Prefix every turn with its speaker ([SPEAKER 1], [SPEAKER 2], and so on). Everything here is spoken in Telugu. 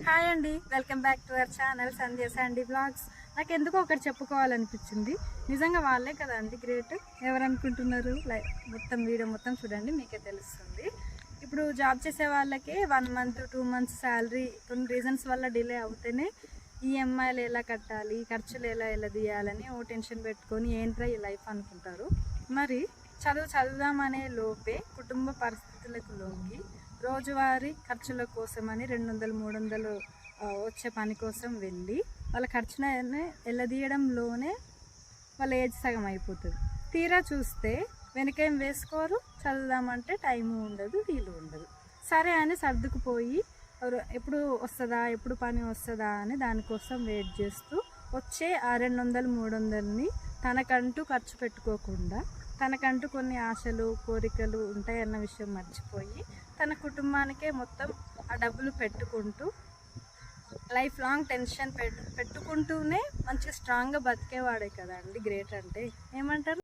[SPEAKER 1] హాయ్ అండి, welcome back to our channel Sandhya Sandy blogs. నాకు ఎందుకో ఒకటి చెప్పుకోవాలనిపించింది. నిజంగా వాళ్ళే కదా అండి గ్రేట్. ఎవరనుకుంటున్నారు? మొత్తం వీడియో మొత్తం చూడండి, మీకే తెలుస్తుంది. ఇప్పుడు జాబ్ చేసే వాళ్ళకి 1 మంత్ 2 మంత్స్ శాలరీ కొన్ని రీజన్స్ వల్ల డిలే అవుతేనే ఈఎంఐలు ఎలా కట్టాలి, ఖర్చులు ఎలా తీయాలని ఓ టెన్షన్ పెట్టుకొని ఏంట్రా ఈ లైఫ్ అనుకుంటారు. మరి చదువుదామనే లోపే కుటుంబ పరిస్థితులకు లొంగి రోజువారీ ఖర్చుల కోసమని 200-300 వచ్చే పని కోసం వెళ్ళి వాళ్ళ ఖర్చుని ఎల్లదీయడంలోనే వాళ్ళ ఏజ్ సగం అయిపోతుంది. తీరా చూస్తే వెనకేం వేసుకోరు, చదువుదామంటే టైము ఉండదు, వీలు ఉండదు. సరే అని సర్దుకుపోయి ఎప్పుడు వస్తుందా, ఎప్పుడు పని వస్తుందా అని దానికోసం వెయిట్ చేస్తూ వచ్చే ఆ 200-300ని తనకంటూ ఖర్చు పెట్టుకోకుండా, తనకంటూ కొన్ని ఆశలు కోరికలు ఉంటాయన్న విషయం మర్చిపోయి తన కుటుంబానికే మొత్తం ఆ డబ్బులు పెట్టుకుంటూ లైఫ్ లాంగ్ టెన్షన్ పెట్టుకుంటూనే మంచిగా స్ట్రాంగ్గా బతికేవాడే కదా అండి గ్రేట్ అంటే. ఏమంటారు?